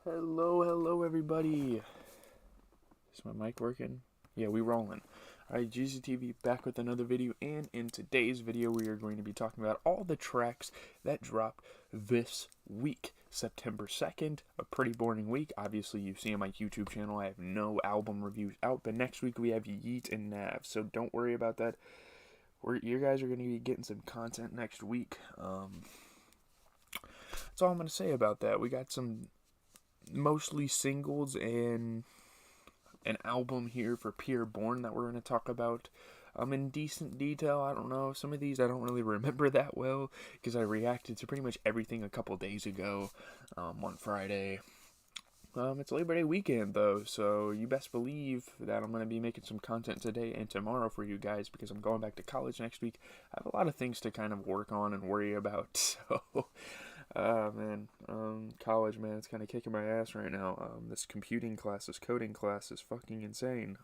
Hello everybody. Is my mic working? Yeah, we rolling. Alright, GZTV back with another video, and in today's video we are going to be talking about all the tracks that dropped this week. September 2nd, a pretty boring week. Obviously, you see on my YouTube channel I have no album reviews out, but next week we have Yeet and Nav, so don't worry about that. You guys are going to be getting some content next week. That's all I'm going to say about that. We got some mostly singles and an album here for Pure Born that we're going to talk about in decent detail. I don't know, some of these I don't really remember that well because I reacted to pretty much everything a couple days ago on Friday. It's Labor Day weekend though, so you best believe that I'm going to be making some content today and tomorrow for you guys because I'm going back to college next week. I have a lot of things to kind of work on and worry about, so college, man, it's kind of kicking my ass right now. This computing class, this coding class is fucking insane.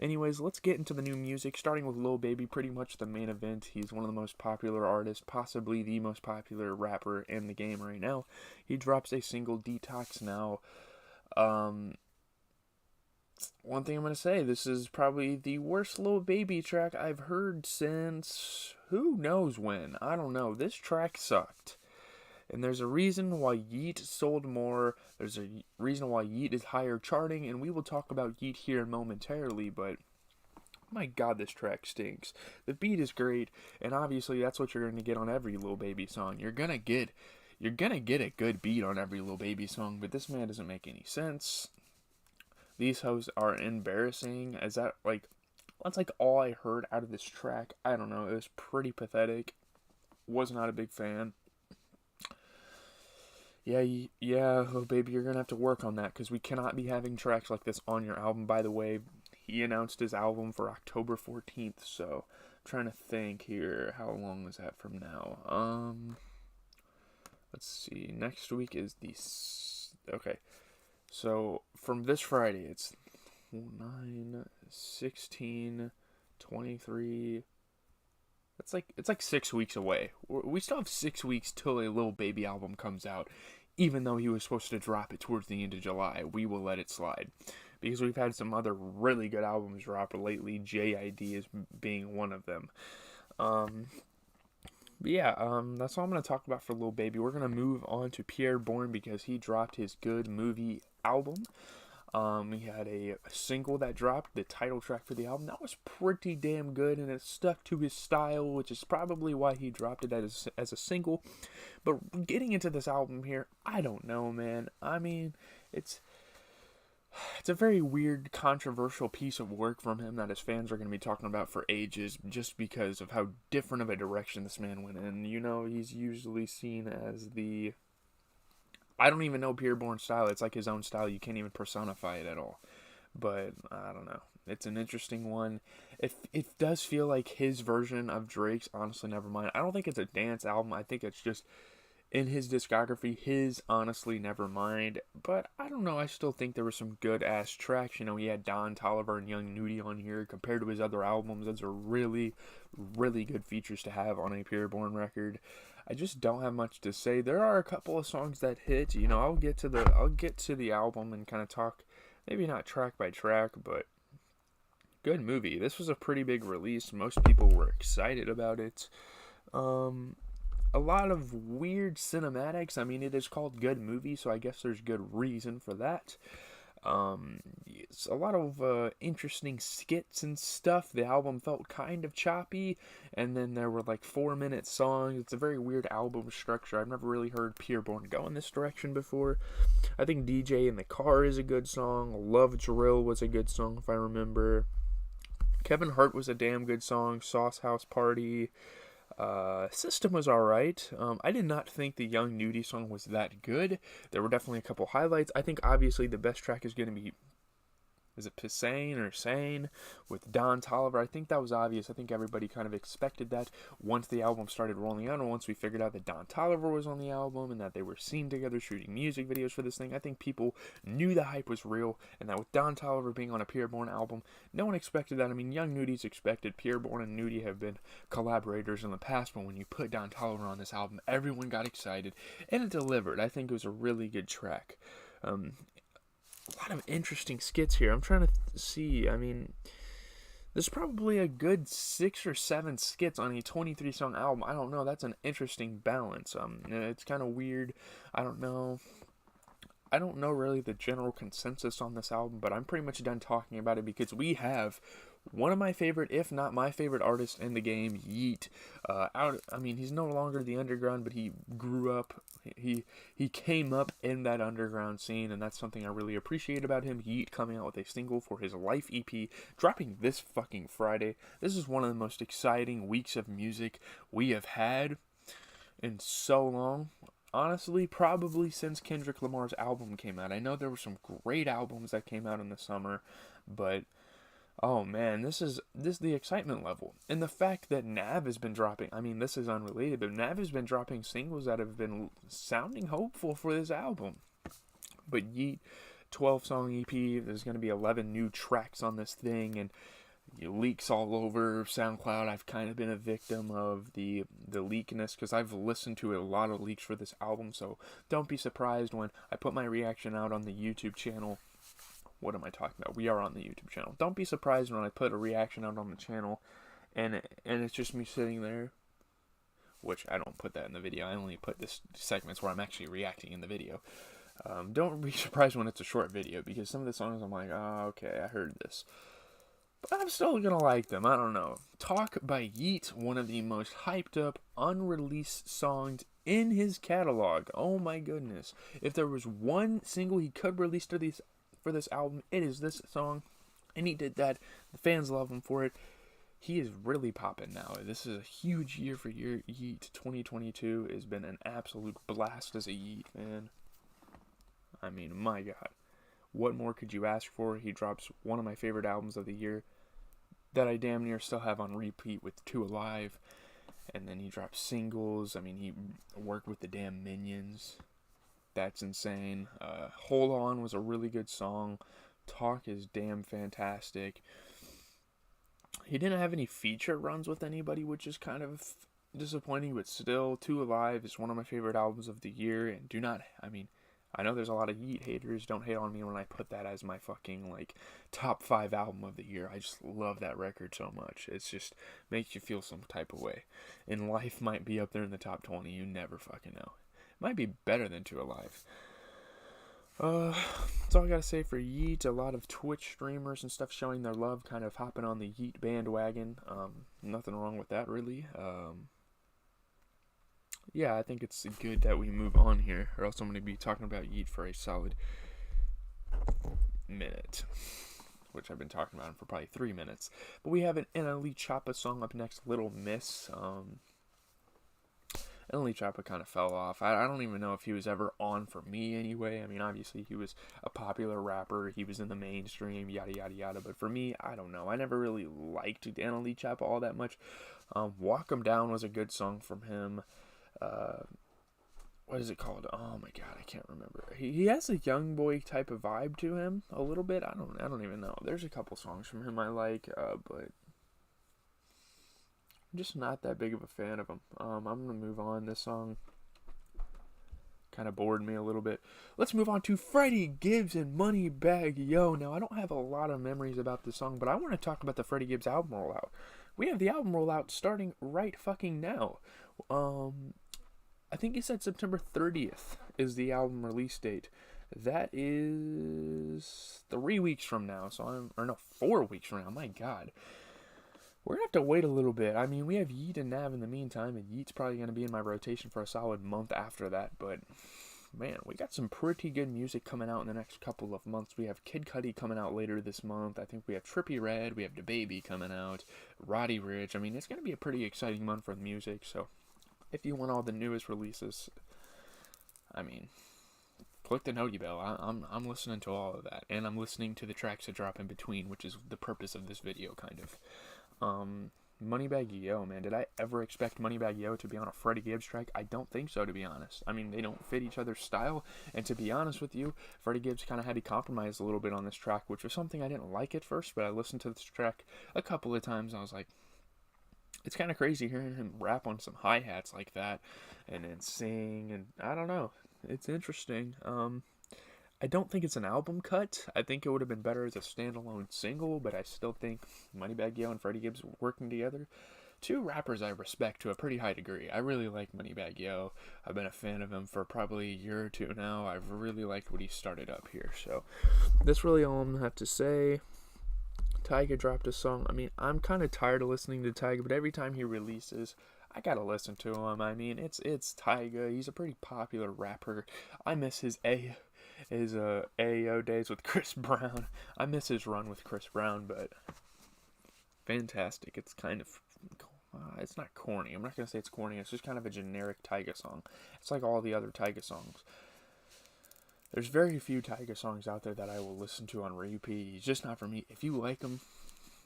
Anyways, let's get into the new music, starting with Lil Baby, pretty much the main event. He's one of the most popular artists, possibly the most popular rapper in the game right now. He drops a single, Detox Now. One thing I'm going to say, this is probably the worst Lil Baby track I've heard since who knows when. I don't know. This track sucked. And there's a reason why Yeet sold more. There's a reason why Yeet is higher charting. And we will talk about Yeet here momentarily. But my god, this track stinks. The beat is great. And obviously that's what you're going to get on every Lil Baby song. You're going to get a good beat on every Lil Baby song. But this man doesn't make any sense. These hoes are embarrassing. That's all I heard out of this track. I don't know. It was pretty pathetic. Was not a big fan. Yeah, Lil Baby, you're gonna have to work on that because we cannot be having tracks like this on your album. By the way, he announced his album for October 14th, so I'm trying to think here. How long is that from now? Let's see. Next week is okay. So from this Friday, it's 9, 16, 23. It's like 6 weeks away. We still have 6 weeks till a Lil Baby album comes out. Even though he was supposed to drop it towards the end of July, we will let it slide. Because we've had some other really good albums drop lately. JID is being one of them. That's all I'm going to talk about for Lil Baby. We're going to move on to Pure Born because he dropped his Good Movie album. He had a single that dropped, the title track for the album. That was pretty damn good, and it stuck to his style, which is probably why he dropped it as a single. But getting into this album here, I don't know, man. I mean, it's a very weird, controversial piece of work from him that his fans are going to be talking about for ages just because of how different of a direction this man went in. You know, he's usually seen as the... I don't even know Pure Born style. It's like his own style. You can't even personify it at all. But, I don't know. It's an interesting one. It does feel like his version of Drake's Honestly Nevermind. I don't think it's a dance album. I think it's just in his discography, his Honestly Nevermind. But, I don't know. I still think there were some good-ass tracks. You know, he had Don Toliver and Young Nudy on here. Compared to his other albums, those are really, really good features to have on a Pure Born record. I just don't have much to say. There are a couple of songs that hit. You know, I'll get to the album and kind of talk, maybe not track by track, but Good Movie. This was a pretty big release. Most people were excited about it. A lot of weird cinematics. I mean, it is called Good Movie, so I guess there's good reason for that. It's a lot of interesting skits and stuff. The album felt kind of choppy, and then there were like 4-minute songs. It's a very weird album structure. I've never really heard Pure Born go in this direction before. I think DJ in the Car is a good song. Love Drill was a good song if I remember. Kevin Hart was a damn good song. Sauce House Party. System was alright. I did not think the Young Nudy song was that good. There were definitely a couple highlights. I think obviously the best track is going to be, is it Pisane or Sane with Don Toliver? I think that was obvious. I think everybody kind of expected that once the album started rolling out, and once we figured out that Don Toliver was on the album and that they were seen together shooting music videos for this thing. I think people knew the hype was real, and that with Don Toliver being on a Pure Born album, no one expected that. I mean, Young Nudy's expected. Pure Born and Nudy have been collaborators in the past, but when you put Don Toliver on this album, everyone got excited, and it delivered. I think it was a really good track. A lot of interesting skits here. I'm trying to see. I mean, there's probably a good 6 or 7 skits on a 23 song album. I don't know. That's an interesting balance. It's kind of weird. I don't know. I don't know really the general consensus on this album, but I'm pretty much done talking about it because we have one of my favorite, if not my favorite artist in the game, Yeet. I mean, he's no longer the underground, but he grew up. He came up in that underground scene, and that's something I really appreciate about him. Yeet coming out with a single for his Life EP, dropping this fucking Friday. This is one of the most exciting weeks of music we have had in so long. Honestly, probably since Kendrick Lamar's album came out. I know there were some great albums that came out in the summer, but oh man, this is the excitement level. And the fact that Nav has been dropping, I mean, this is unrelated, but Nav has been dropping singles that have been sounding hopeful for this album. But Yeet, 12-song EP, there's going to be 11 new tracks on this thing, and leaks all over SoundCloud. I've kind of been a victim of the leakness because I've listened to a lot of leaks for this album, so don't be surprised when I put my reaction out on the YouTube channel. What am I talking about? We are on the YouTube channel. Don't be surprised when I put a reaction out on the channel and it's just me sitting there, which I don't put that in the video. I only put this segments where I'm actually reacting in the video. Don't be surprised when it's a short video because some of the songs I'm like, oh, okay, I heard this. But I'm still gonna like them. I don't know. Talk by Yeet, one of the most hyped up, unreleased songs in his catalog. Oh my goodness. If there was one single he could release for this album, it is this song. And he did that. The fans love him for it. He is really popping now. This is a huge year for Yeet. 2022 has been an absolute blast as a Yeet fan. I mean, my God. What more could you ask for? He drops one of my favorite albums of the year that I damn near still have on repeat with 2 Alive. And then he drops singles. I mean, he worked with the damn Minions. That's insane. Hold On was a really good song. Talk is damn fantastic. He didn't have any feature runs with anybody, which is kind of disappointing, but still, 2 Alive is one of my favorite albums of the year. And I know there's a lot of Yeet haters. Don't hate on me when I put that as my fucking, top 5 album of the year. I just love that record so much. It's just makes you feel some type of way. And Life might be up there in the top 20. You never fucking know. It might be better than 2 Alive. That's all I gotta say for Yeet. A lot of Twitch streamers and stuff showing their love, kind of hopping on the Yeet bandwagon. Nothing wrong with that, really. Yeah, I think it's good that we move on here, or else I'm going to be talking about Yeet for a solid minute, which I've been talking about him for probably 3 minutes. But we have an NLE Choppa song up next, Little Miss. NLE Choppa kind of fell off. I don't even know if he was ever on for me anyway. I mean, obviously he was a popular rapper. He was in the mainstream, yada, yada, yada. But for me, I don't know. I never really liked NLE Choppa all that much. Walk 'Em Down was a good song from him. What is it called? Oh my God, I can't remember. He has a young boy type of vibe to him a little bit. I don't even know. There's a couple songs from him I like, but I'm just not that big of a fan of him. I'm gonna move on. This song kind of bored me a little bit. Let's move on to Freddie Gibbs and Moneybagg Yo. Now, I don't have a lot of memories about this song, but I want to talk about the Freddie Gibbs album rollout. We have the album rollout starting right fucking now. I think he said September 30th is the album release date. That is 3 weeks from now. 4 weeks from now. My God. We're going to have to wait a little bit. I mean, we have Yeet and Nav in the meantime, and Yeet's probably going to be in my rotation for a solid month after that. But, man, we got some pretty good music coming out in the next couple of months. We have Kid Cudi coming out later this month. I think we have Trippie Redd. We have DaBaby coming out. Roddy Ricch. I mean, it's going to be a pretty exciting month for music, so if you want all the newest releases, I mean, click the noti bell. I'm listening to all of that, and I'm listening to the tracks that drop in between, which is the purpose of this video, kind of. Moneybagg Yo, man, did I ever expect Moneybagg Yo to be on a Freddie Gibbs track? I don't think so, to be honest. I mean, they don't fit each other's style, and to be honest with you, Freddie Gibbs kind of had to compromise a little bit on this track, which was something I didn't like at first, but I listened to this track a couple of times, and I was like, it's kind of crazy hearing him rap on some hi-hats like that and then sing, and I don't know. It's interesting. I don't think it's an album cut. I think it would have been better as a standalone single, but I still think Moneybagg Yo and Freddie Gibbs working together. Two rappers I respect to a pretty high degree. I really like Moneybagg Yo. I've been a fan of him for probably a year or two now. I've really liked what he started up here. So that's really all I'm going to have to say. Tyga dropped a song. I mean, I'm kind of tired of listening to Tyga, but every time he releases, I gotta listen to him. I mean, it's Tyga. He's a pretty popular rapper. I miss his AO days with Chris Brown. I miss his run with Chris Brown, but fantastic. It's kind of it's not corny. I'm not gonna say it's corny. It's just kind of a generic Tyga song. It's like all the other Tyga songs. There's very few Tyga songs out there that I will listen to on repeat. He's just not for me. If you like him,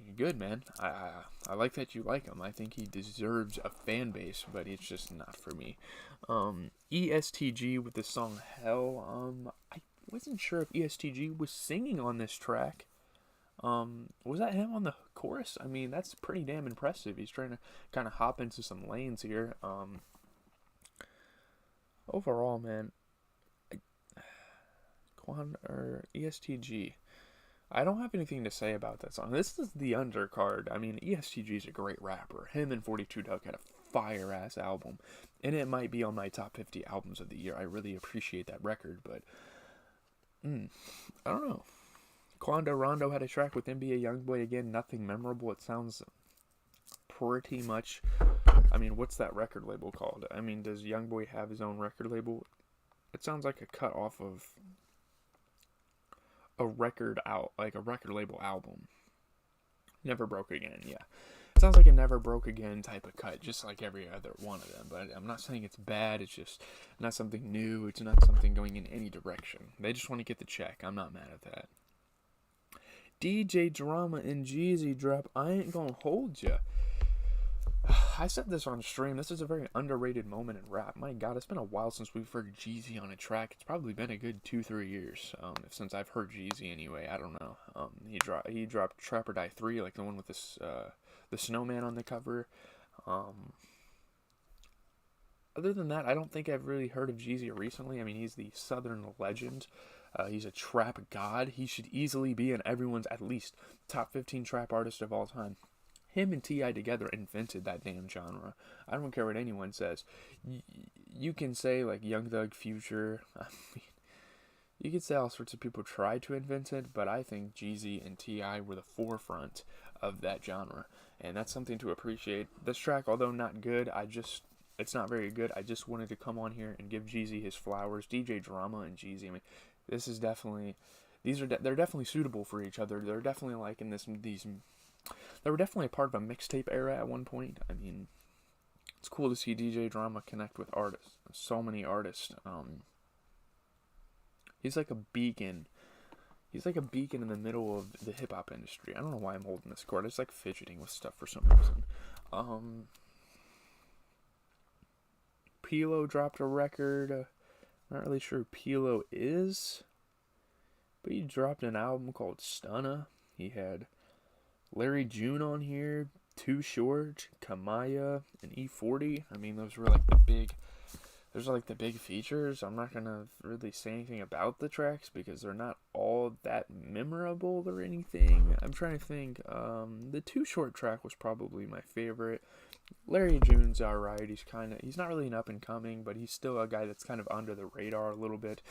you're good, man. I like that you like him. I think he deserves a fan base, but it's just not for me. ESTG with the song Hell. I wasn't sure if ESTG was singing on this track. Was that him on the chorus? I mean, that's pretty damn impressive. He's trying to kind of hop into some lanes here. Overall, man, ESTG. I don't have anything to say about that song. This is the undercard. I mean, ESTG is a great rapper. Him and 42 Dugg had a fire-ass album. And it might be on my top 50 albums of the year. I really appreciate that record, but I don't know. Quando Rondo had a track with NBA Youngboy again. Nothing memorable. It sounds pretty much... I mean, what's that record label called? I mean, does Youngboy have his own record label? It sounds like a cut off of a record label album. Never Broke Again, yeah. It sounds like a Never Broke Again type of cut, just like every other one of them. But I'm not saying it's bad. It's just not something new. It's not something going in any direction. They just want to get the check. I'm not mad at that. DJ Drama and Jeezy drop I Ain't Gonna Hold Ya. I said this on stream. This is a very underrated moment in rap. My God, it's been a while since we've heard Jeezy on a track. It's probably been a good 2-3 years since I've heard Jeezy anyway. I don't know. He dropped Trap or Die 3, like the one with this the snowman on the cover. Other than that, I don't think I've really heard of Jeezy recently. I mean, he's the Southern legend. He's a trap god. He should easily be in everyone's at least top 15 trap artist of all time. Him and T.I. together invented that damn genre. I don't care what anyone says. You can say, like, Young Thug, Future. I mean, you could say all sorts of people tried to invent it, but I think Jeezy and T.I. were the forefront of that genre. And that's something to appreciate. This track, although not good, it's not very good. I just wanted to come on here and give Jeezy his flowers. DJ Drama and Jeezy, I mean, this is definitely... they're definitely suitable for each other. They're definitely like in these... They were definitely a part of a mixtape era at one point. I mean, it's cool to see DJ Drama connect with artists. So many artists. He's like a beacon. He's like a beacon in the middle of the hip-hop industry. I don't know why I'm holding this cord. It's like fidgeting with stuff for some reason. Pilo dropped a record. Not really sure who Pilo is. But he dropped an album called Stunna. He had Larry June on here, Too Short, Kamaya, and E40. I mean, those were like the big features. I'm not gonna really say anything about the tracks because they're not all that memorable or anything. I'm trying to think. The Too Short track was probably my favorite. Larry June's alright. He's not really an up and coming, but he's still a guy that's kind of under the radar a little bit,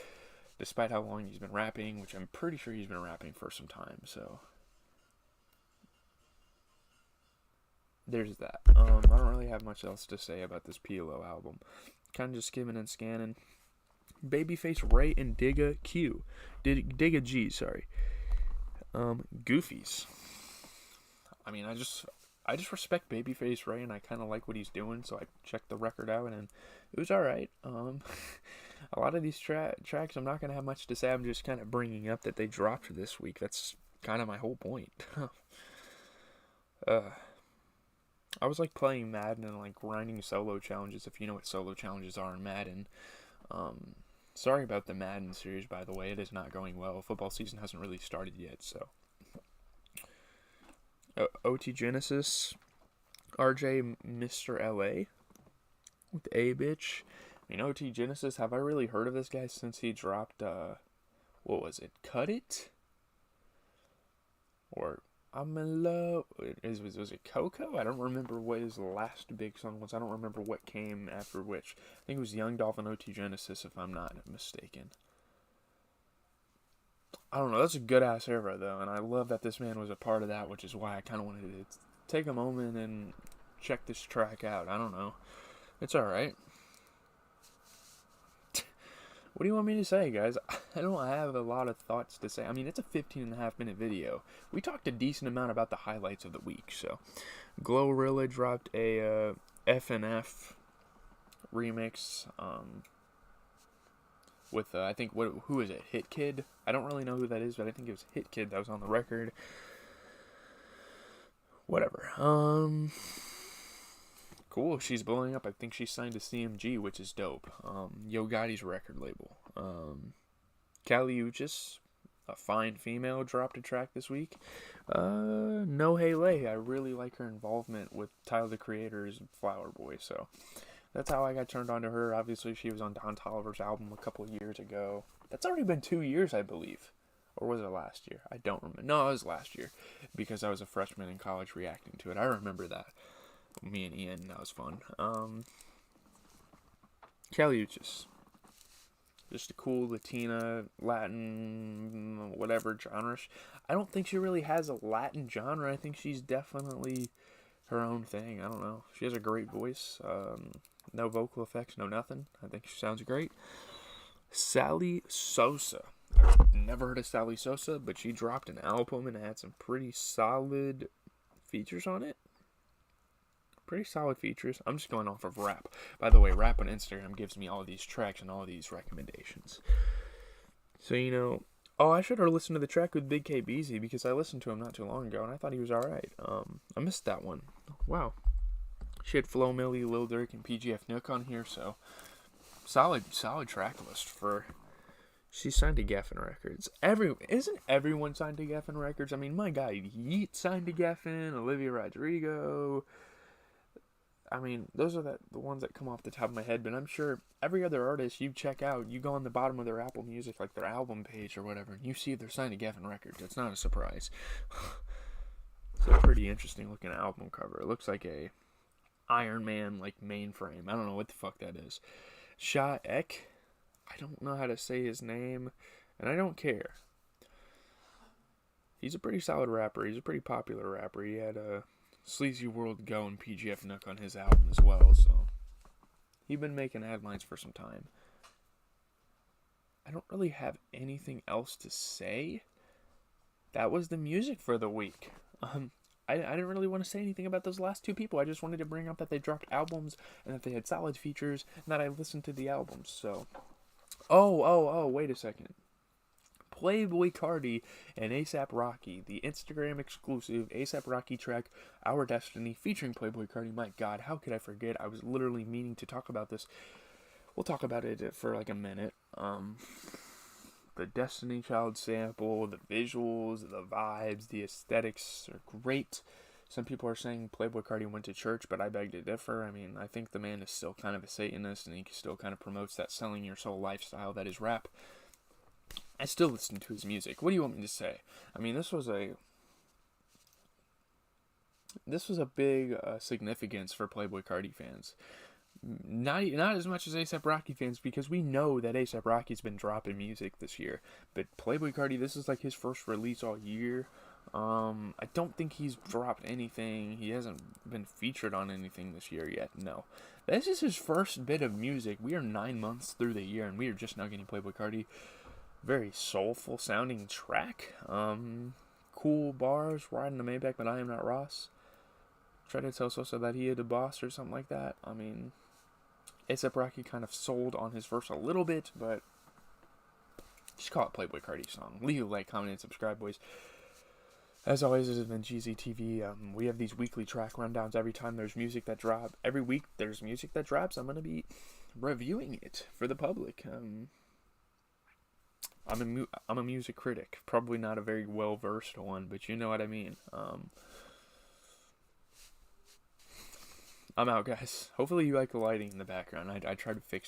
despite how long he's been rapping, which I'm pretty sure he's been rapping for some time. So there's that. I don't really have much else to say about this Pilo album. Kind of just skimming and scanning. Babyface Ray and Digga G, sorry. Goofies. I mean, I just respect Babyface Ray, and I kind of like what he's doing, so I checked the record out, and it was alright. A lot of these tracks, I'm not going to have much to say. I'm just kind of bringing up that they dropped this week. That's kind of my whole point. I was like playing Madden and like grinding solo challenges, if you know what solo challenges are in Madden. Sorry about the Madden series, by the way. It is not going well. Football season hasn't really started yet, so. OT Genesis, RJ Mr. LA with A Bitch. I mean, OT Genesis, have I really heard of this guy since he dropped, what was it? Cut It? Or I'm in love. Was it Coco? I don't remember what his last big song was. I don't remember what came after which. I think it was Young Dolphin OT Genesis, if I'm not mistaken. I don't know. That's a good ass era, though, and I love that this man was a part of that, which is why I kind of wanted to take a moment and check this track out. I don't know. It's alright. What do you want me to say, guys? I don't have a lot of thoughts to say. I mean, it's a 15.5-minute video. We talked a decent amount about the highlights of the week, so. Glorilla dropped a FNF remix with, I think, who is it? Hit Kid? I don't really know who that is, but I think it was Hit Kid that was on the record. Whatever. Cool, she's blowing up. I think she's signed to CMG, which is dope. Yo Gotti's record label. Kali Uchis, a fine female, dropped a track this week. No Hayley, I really like her involvement with Tyler the Creator's Flower Boy, so that's how I got turned on to her. Obviously, she was on Don Toliver's album a couple of years ago. That's already been 2 years, I believe. Or was it last year? I don't remember. No, it was last year, because I was a freshman in college reacting to it. I remember that. Me and Ian, that was fun. Kali Uchis. Just a cool Latina, Latin, whatever genre. I don't think she really has a Latin genre. I think she's definitely her own thing. I don't know. She has a great voice. No vocal effects, no nothing. I think she sounds great. Sally Sosa. I've never heard of Sally Sosa, but she dropped an album and it had some pretty solid features on it. Pretty solid features. I'm just going off of rap. By the way, rap on Instagram gives me all these tracks and all these recommendations. So, I should have listened to the track with Big K Beezy because I listened to him not too long ago and I thought he was alright. I missed that one. Wow. She had Flo Milli, Lil Durk, and PGF Nook on here, so solid track list for. She's signed to Geffen Records. Isn't everyone signed to Geffen Records? I mean, my guy Yeet signed to Geffen, Olivia Rodrigo. I mean, those are the ones that come off the top of my head, but I'm sure every other artist you check out, you go on the bottom of their Apple Music, like their album page or whatever, and you see they're signed to Geffen Records. It's not a surprise. It's a pretty interesting looking album cover. It looks like a Iron Man, like, mainframe. I don't know what the fuck that is. Sha Ek. I don't know how to say his name, and I don't care. He's a pretty solid rapper. He's a pretty popular rapper. He had Sleazy World Go and PGF Nook on his album as well, so he's been making headlines for some time. I don't really have anything else to say. That was the music for the week. I didn't really want to say anything about those last two people. I just wanted to bring up that they dropped albums and that they had solid features and that I listened to the albums, so. Oh, wait a second. Playboy Carti and A$AP Rocky, the Instagram exclusive A$AP Rocky track, Our Destiny, featuring Playboy Carti. My God, how could I forget? I was literally meaning to talk about this. We'll talk about it for like a minute. The Destiny Child sample, the visuals, the vibes, the aesthetics are great. Some people are saying Playboy Carti went to church, but I beg to differ. I mean, I think the man is still kind of a Satanist, and he still kind of promotes that selling your soul lifestyle that is rap. I still listen to his music. What do you want me to say? I mean, this was a big significance for Playboy Carti fans. Not as much as A$AP Rocky fans, because we know that A$AP Rocky's been dropping music this year. But Playboy Carti, this is like his first release all year. I don't think he's dropped anything. He hasn't been featured on anything this year yet. No. This is his first bit of music. We are 9 months through the year, and we are just now getting Playboy Carti. Very soulful sounding track. Cool bars, riding the Maybach, but I am not Ross. Try to tell Sosa that he had a boss or something like that. I mean, A$AP Rocky kind of sold on his verse a little bit, but just call it Playboy Carti song. Leave a like, comment, and subscribe, boys. As always, this has been GZTV. We have these weekly track rundowns every time there's music that drops. Every week there's music that drops. I'm going to be reviewing it for the public. I'm a music critic. Probably not a very well-versed one, but you know what I mean. I'm out, guys. Hopefully you like the lighting in the background. I tried to fix